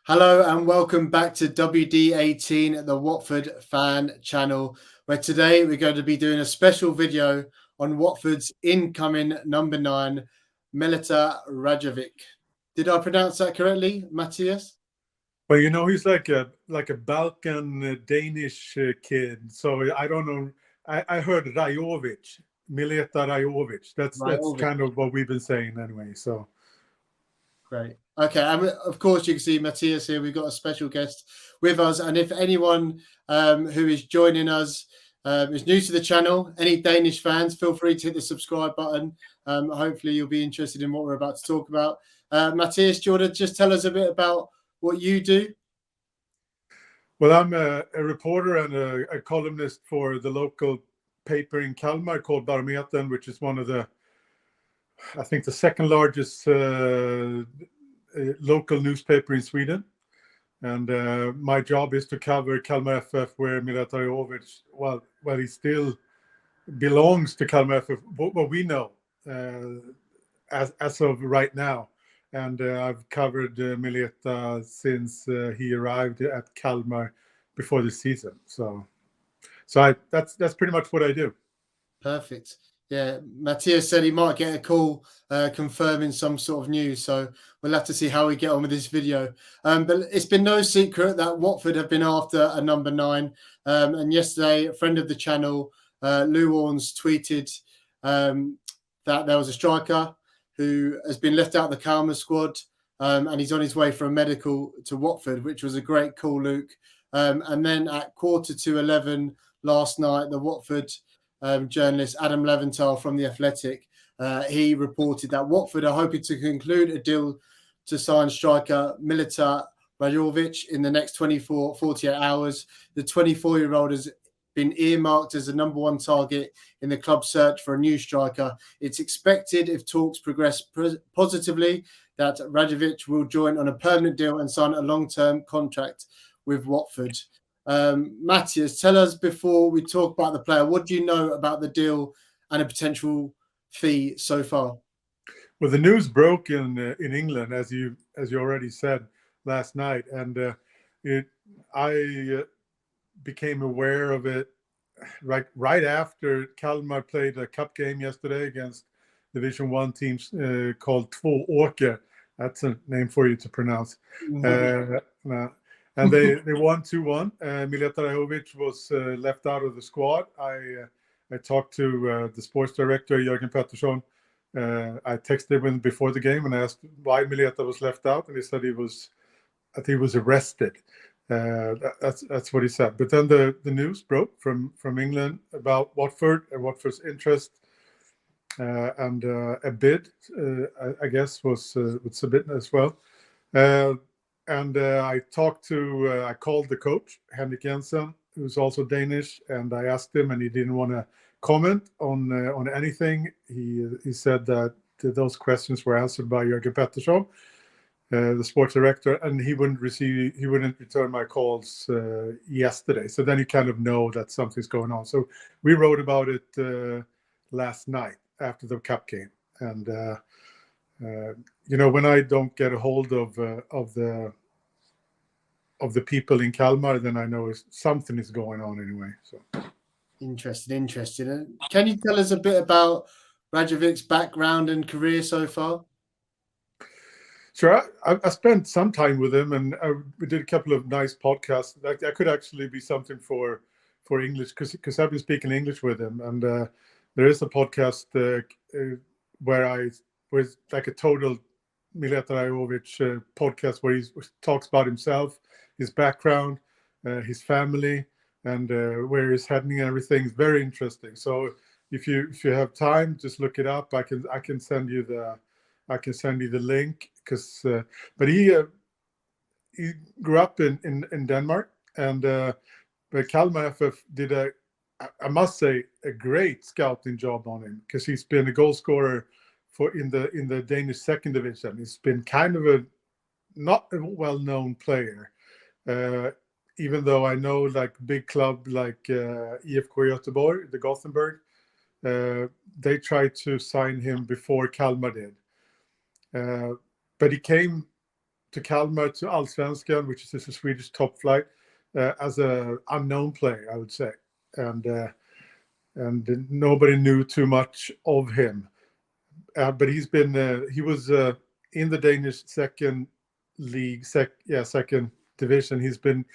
Hello and welcome back to WD18, the Watford fan channel, where today we're going to be doing a special video on Watford's incoming number 9, Mileta Rajović. Did I pronounce that correctly, Matthias? Well, he's like a Balkan Danish kid. So I don't know. I heard Rajović, Mileta Rajović. That's Rajović. kind of what we've been saying anyway. So Great. Okay, and of course you can see Matthias here. We've got a special guest with us, and if anyone who is joining us is new to the channel, any Danish fans, feel free to hit the subscribe button. Hopefully you'll be interested in what we're about to talk about. Matthias, do you want to just tell us a bit about what you do? Well, I'm a reporter and a columnist for the local paper in Kalmar called Barometern, which is one of I think the second largest local newspaper in Sweden. And my job is to cover Kalmar FF, where Mileta Rajović, well, he still belongs to Kalmar FF, what we know as of right now. And I've covered Mileta since he arrived at Kalmar before the season. So that's pretty much what I do. Perfect. Yeah, Matthias said he might get a call confirming some sort of news, so we'll have to see how we get on with this video. But it's been no secret that Watford have been after a number 9. And yesterday, a friend of the channel, Lühr, tweeted that there was a striker who has been left out of the Kalmar squad, and he's on his way for a medical to Watford, which was a great call, Luke. And then at 11:15 last night, the Watford journalist Adam Leventhal from The Athletic, he reported that Watford are hoping to conclude a deal to sign striker Mileta Rajović in the next 48 hours. The 24-year-old has been earmarked as the number 1 target in the club's search for a new striker. It's expected, if talks progress positively, that Rajović will join on a permanent deal and sign a long-term contract with Watford. Matthias, tell us before we talk about the player, what do you know about the deal and a potential fee so far? Well, the news broke in England, as you already said last night, and I became aware of it right after Kalmar played a cup game yesterday against Division 1 teams called Två Åker. That's a name for you to pronounce. And they won 2-1. Mileta Rajović was left out of the squad. I talked to the sports director, Jörgen Pettersson. I texted him before the game and asked why Mileta was left out, and he said he was arrested. That's what he said. But then the news broke from England about Watford and Watford's interest, and a bid, I guess, was submitted as well. And I called the coach, Henrik Jensen, who's also Danish, and I asked him, and he didn't want to comment on anything. He said that those questions were answered by Jörgen Pettersson, the sports director, and he wouldn't return my calls yesterday. So then you kind of know that something's going on. So we wrote about it last night after the cup game, and when I don't get a hold of the people in Kalmar, then I know something is going on anyway. So interesting. Can you tell us a bit about Rajovic's background and career so far? Sure. I spent some time with him, and we did a couple of nice podcasts. That could actually be something for English, because I've been speaking English with him, and there is a podcast where with like a total Mileta Rajović podcast where he talks about himself, his background, his family, and where he's heading and everything. Is very interesting. So if you have time, just look it up. I can send you the link, because but he grew up in Denmark, and but Kalmar FF did I must say a great scouting job on him, because he's been a goal scorer in the Danish second division. He's been kind of a not a well-known player, even though I know like big club like IFK Göteborg, the Gothenburg, they tried to sign him before Kalmar did. But he came to Kalmar to Allsvenskan, which is a Swedish top flight, as a unknown player, I would say, and nobody knew too much of him. But he was in the Danish second league, second division. He's been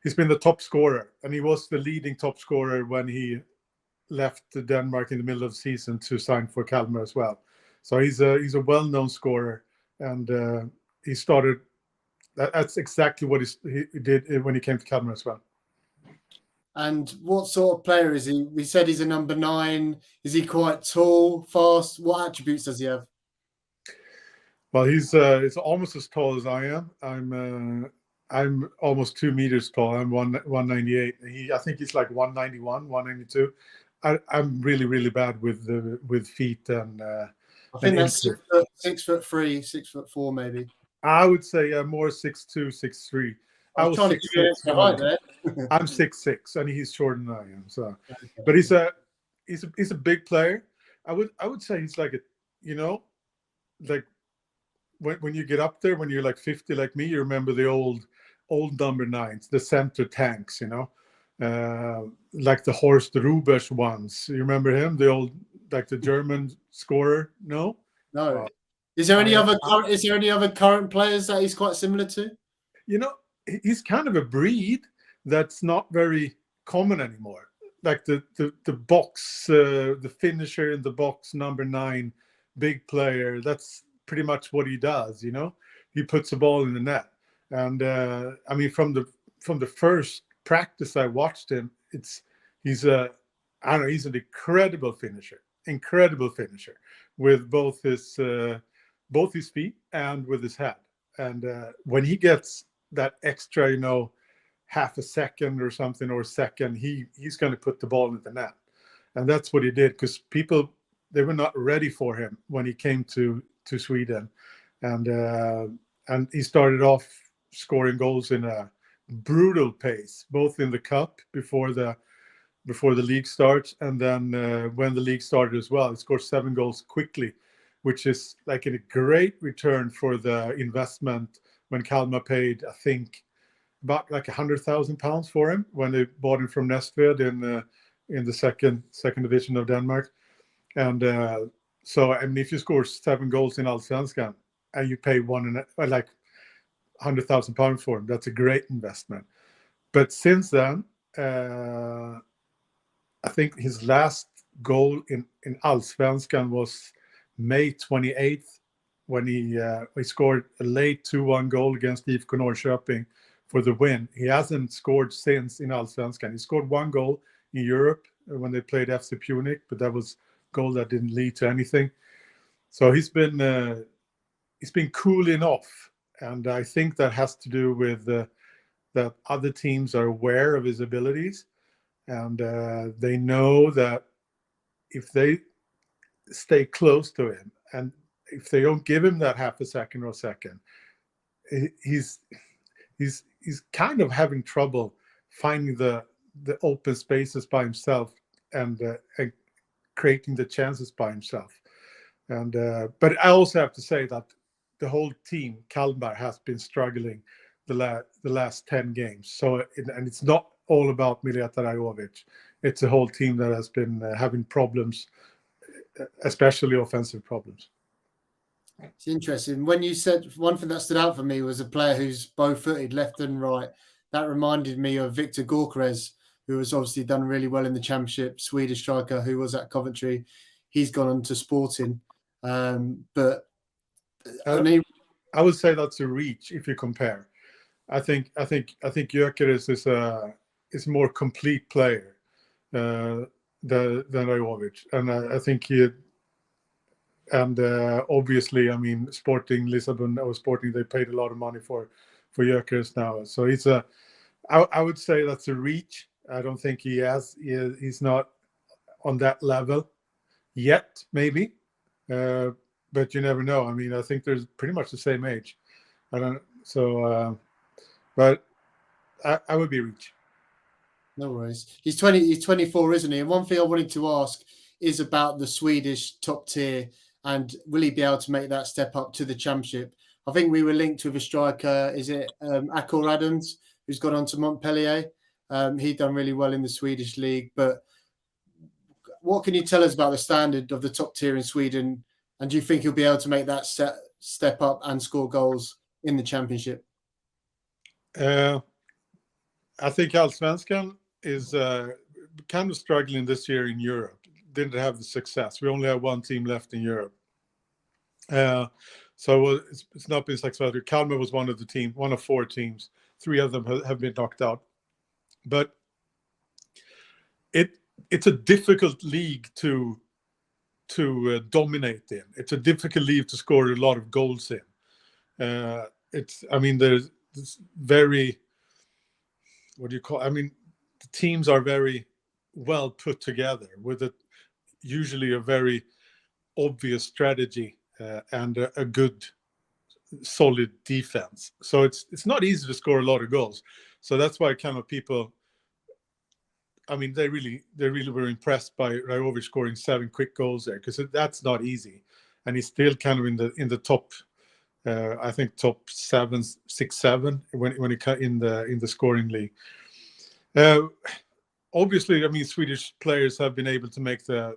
the top scorer, and he was the leading top scorer when he left Denmark in the middle of the season to sign for Kalmar as well. So he's a well-known scorer, and he started. That's exactly what he did when he came to Kalmar as well. And what sort of player is he? We said he's a number 9. Is he quite tall, fast? What attributes does he have? Well, he's almost as tall as I am. I'm almost 2 meters tall. I'm 198. I think he's like 191, 192. I'm really bad with feet and. I think that's 6'3", 6'4", maybe. I would say more 6'2", 6'3". I was trying to give you an extra height there. I'm 6'6", and he's shorter than I am. So, but he's a big player. I would say he's like like when you get up there, when you're like 50 like me, you remember the old number 9s, the center tanks, like the Horst Rubers ones. You remember him, the old, like the German scorer? No. Is there any other current players that he's quite similar to? He's kind of a breed that's not very common anymore. Like the box, the finisher in the box, number 9, big player. That's pretty much what he does. He puts the ball in the net. And I mean, from the first practice I watched him, he's an incredible finisher with both his feet and with his head. And when he gets that extra, half a second or something, or a second, he's going to put the ball in the net. And that's what he did, because people, they were not ready for him when he came to Sweden. And he started off scoring goals in a brutal pace, both in the cup before the league starts, and then when the league started as well. He scored 7 goals quickly, which is like a great return for the investment when Kalmar paid, I think, about like £100,000 for him when they bought him from Næstved in the second division of Denmark. And so, I mean, if you score 7 goals in Allsvenskan and you pay like £100,000 for him, that's a great investment. But since then, I think his last goal in Allsvenskan was May 28th, when he scored a late 2-1 goal against IFK Norrköping for the win. He hasn't scored since in Allsvenskan. He scored 1 goal in Europe when they played FC Punic, but that was a goal that didn't lead to anything. So he's been cooling off, and I think that has to do with that other teams are aware of his abilities, and they know that if they stay close to him, and if they don't give him that half a second or second, he's kind of having trouble finding the open spaces by himself and creating the chances by himself. And but I also have to say that the whole team, Kalmar, has been struggling the last 10 games. So and it's not all about Mileta Rajović. It's a whole team that has been having problems, especially offensive problems. It's interesting. When you said, one thing that stood out for me was a player who's bow-footed, left and right. That reminded me of Victor Gyökeres, who has obviously done really well in the Championship, Swedish striker who was at Coventry. He's gone on to Sporting. But I mean, I would say that's a reach if you compare. I think Gyökeres is a more complete player than Rajović, and I think he. And obviously, I mean, Sporting Lisbon or Sporting, they paid a lot of money for Gyökeres now. So I would say that's a reach. I don't think he's not on that level yet, maybe. But you never know. I mean, I think they're pretty much the same age. But I would be reach. No worries. He's 24, isn't he? And one thing I wanted to ask is about the Swedish top tier, and will he be able to make that step up to the Championship? I think we were linked with a striker. Is it Akor Adams, who's gone on to Montpellier? He done really well in the Swedish league. But what can you tell us about the standard of the top tier in Sweden? And do you think he'll be able to make that step up and score goals in the championship? I think Allsvenskan is kind of struggling this year in Europe. Didn't have the success. We only have one team left in Europe. So it's not been successful. Kalmar was one of 4 teams. 3 of them have been knocked out. But it's a difficult league to dominate in. It's a difficult league to score a lot of goals in. There's very, what do you call? The teams are very well put together with usually a very obvious strategy and a good, solid defense. So it's not easy to score a lot of goals. So that's why kind of people. They really were impressed by Rajović scoring 7 quick goals there, because that's not easy, and he's still kind of in the top. I think top 7, 6, 7 when he cut in the scoring league. Obviously, Swedish players have been able to make the.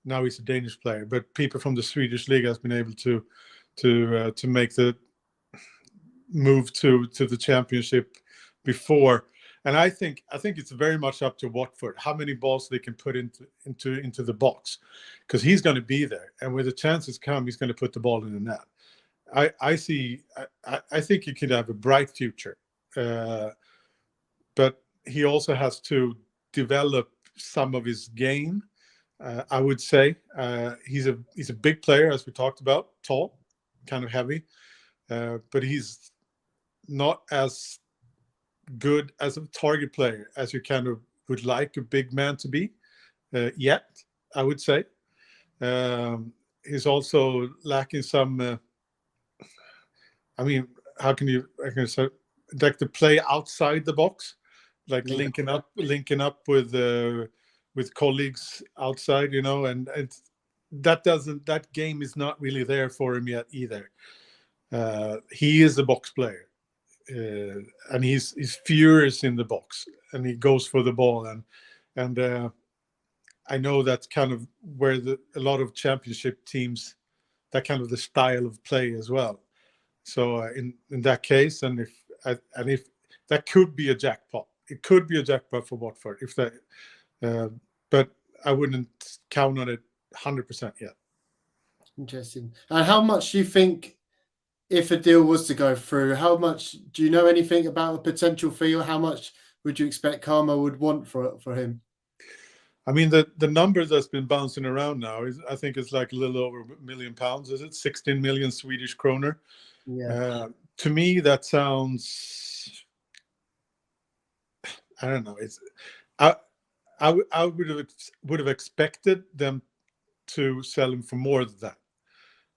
Now he's a Danish player, but people from the Swedish league has been able to make the move to the championship before. And I think it's very much up to Watford how many balls they can put into the box, because he's going to be there, and when the chances come, he's going to put the ball in the net. I think he could have a bright future, but he also has to develop some of his game. I would say he's a big player, as we talked about, tall, kind of heavy, but he's not as good as a target player as you kind of would like a big man to be yet, I would say. He's also lacking some how can I say, like the play outside the box, like linking up with colleagues outside, and that game is not really there for him yet either. He is a box player. And he's furious in the box, and he goes for the ball, and I know that's kind of where a lot of championship teams, that kind of the style of play as well. So in that case, and if that could be a jackpot, it could be a jackpot for Watford if that, but I wouldn't count on it 100% yet. Interesting. And how much do you think? If a deal was to go through, how much do you know anything about a potential fee, or how much would you expect Kalmar would want for him? The number that's been bouncing around now is, I think it's like a little over £1 million. Is it 16 million Swedish kroner? Yeah. To me, that sounds. I don't know. I would have expected them to sell him for more than that.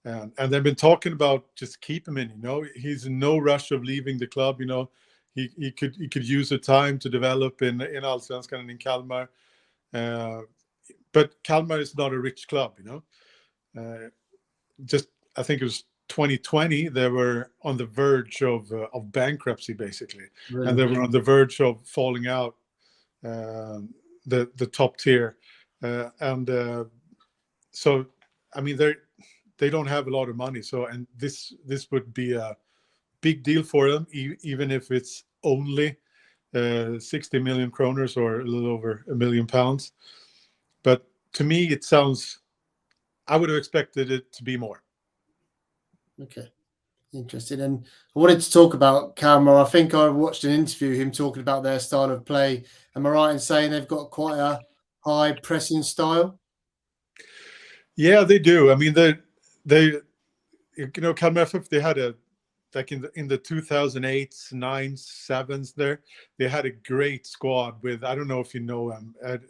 And they've been talking about just keep him in. He's in no rush of leaving the club. He could use the time to develop in Allsvenskan and in Kalmar. But Kalmar is not a rich club. I think it was 2020. They were on the verge of bankruptcy, basically, really? And they were on the verge of falling out the top tier, so they don't have a lot of money. So, and this would be a big deal for them, even if it's only 60 million kroners, or a little over £1 million. But to me, it sounds. I would have expected it to be more. Okay, interesting. And I wanted to talk about Kalmar. I think I watched an interview him talking about their style of play. Am I right in saying they've got quite a high pressing style? Yeah, they do. They Kalmar FF, they had in the 2008s, 9s, 7s there, they had a great squad with, I don't know if you know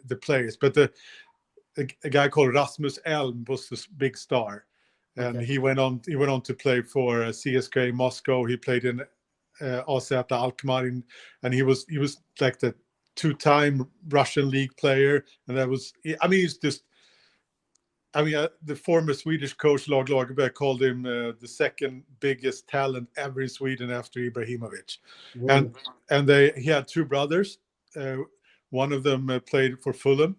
the players, but a guy called Rasmus Elm was this big star, and okay. he went on to play for CSKA Moscow. He played in AZ Alkmaar, and he was like the 2-time Russian league player, and that was, he's just I mean, the former Swedish coach Lag Lagerberg called him the second biggest talent ever in Sweden after Ibrahimovic, Really? and he had two brothers. One of them played for Fulham.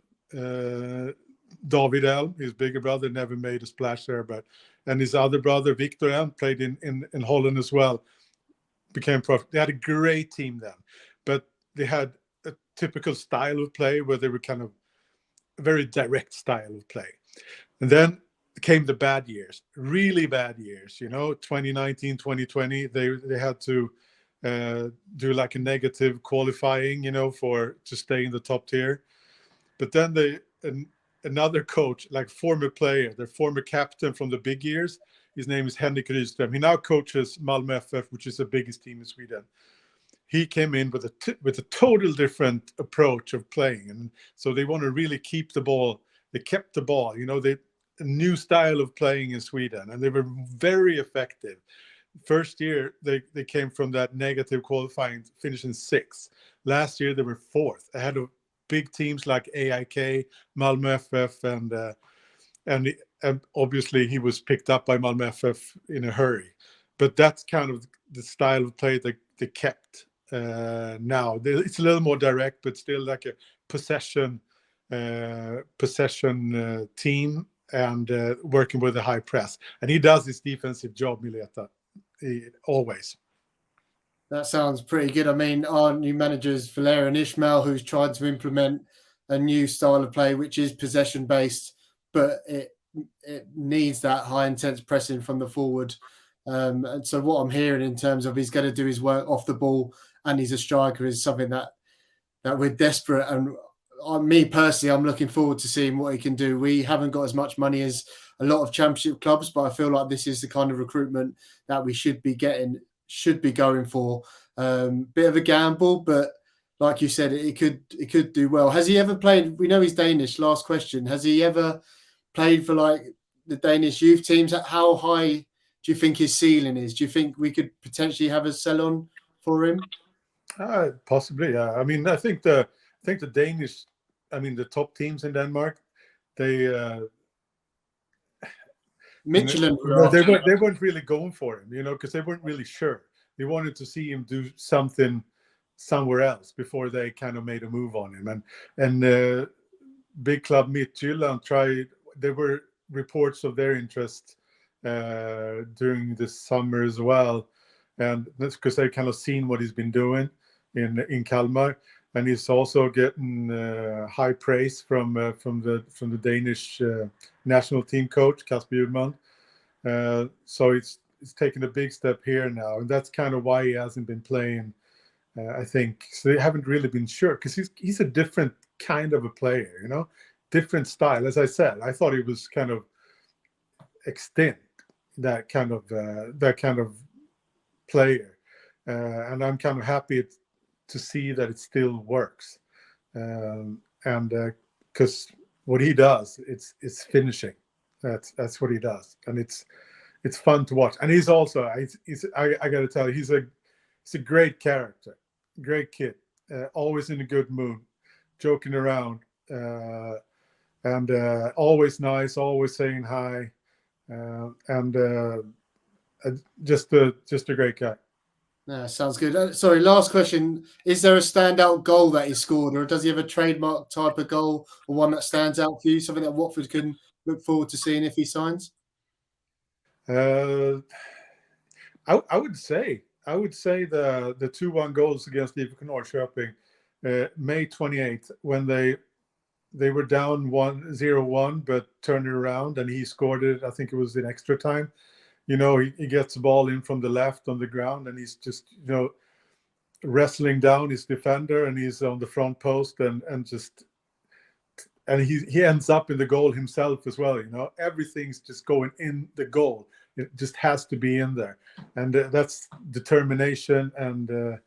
David Elm, his bigger brother, never made a splash there, and his other brother Victor Elm played in Holland as well. Became pro. They had a great team then, but they had a typical style of play where they were kind of a very direct style of play. And then came the bad years, really bad years, 2019, 2020. They had to do like a negative qualifying, to stay in the top tier. But then another coach, like former player, their former captain from the big years, his name is Henrik Rydström. He now coaches Malmö FF, which is the biggest team in Sweden. He came in with a total different approach of playing, and so they want to really keep the ball. They kept the ball, a new style of playing in Sweden, and they were very effective. First year they came from that negative qualifying, finishing sixth. Last year they were fourth, ahead of big teams like AIK, Malmö FF, and obviously he was picked up by Malmö FF in a hurry. But that's kind of the style of play that they kept. Now it's a little more direct, but still like a possession team, and working with a high press. And he does his defensive job, Mileta, always. That sounds pretty good. I mean, our new manager is Valerian Ismail, who's tried to implement a new style of play, which is possession based, but it needs that high intense pressing from the forward. And so what I'm hearing in terms of he's going to do his work off the ball and he's a striker is something that we're desperate. And me personally, I'm looking forward to seeing what he can do. We haven't got as much money as a lot of championship clubs, but I feel like this is the kind of recruitment that we should be going for. Bit of a gamble, but like you said, it could do well. Has he ever played? We know he's Danish. Last question: has he ever played for like the Danish youth teams? How high do you think his ceiling is? Do you think we could potentially have a sell on for him? Possibly, yeah. I mean, I think the Danish, the top teams in Denmark, they Michelin. They weren't really going for him, because they weren't really sure. They wanted to see him do something somewhere else before they kind of made a move on him. And big club Midtjylland tried. There were reports of their interest during this summer as well, and that's because they kind of seen what he's been doing in Kalmar, and he's also getting high praise from the Danish national team coach Kasper Hjulmand. So it's taken a big step here now, and that's kind of why he hasn't been playing. I think so. They haven't really been sure because he's a different kind of a player, different style. As I said, I thought he was kind of extinct, that kind of player, and I'm kind of happy to see that it still works, and because what he does, it's finishing. That's what he does, and it's fun to watch. And he's also I got to tell you, he's a great character, great kid, always in a good mood, joking around, and always nice, always saying hi, and just a great guy. Yeah, sounds good. Sorry, last question. Is there a standout goal that he scored, or does he have a trademark type of goal or one that stands out for you, something that Watford can look forward to seeing if he signs? I would say the 2-1 goals against IFK Norrköping, May 28th, when they were down 0-1, but turned it around and he scored it. I think it was in extra time. He gets the ball in from the left on the ground, and he's just wrestling down his defender, and he's on the front post, and he ends up in the goal himself as well. Everything's just going in the goal. It just has to be in there, and that's determination and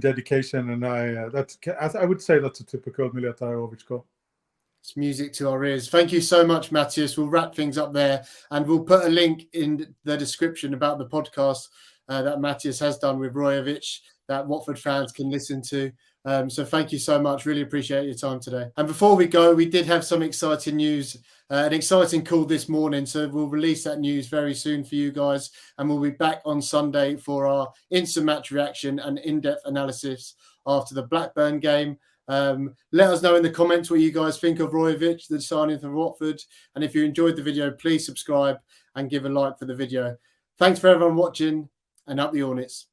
dedication. And I would say that's a typical Mileta Rajović goal. It's music to our ears. Thank you so much, Matthias. We'll wrap things up there, and we'll put a link in the description about the podcast that Matthias has done with Rajović that Watford fans can listen to. So thank you so much. Really appreciate your time today. And before we go, we did have some exciting news, an exciting call this morning. So we'll release that news very soon for you guys. And we'll be back on Sunday for our instant match reaction and in-depth analysis after the Blackburn game. Let us know in the comments what you guys think of Rajović, the signing for Watford. And if you enjoyed the video, please subscribe and give a like for the video. Thanks for everyone watching, and up the Hornets.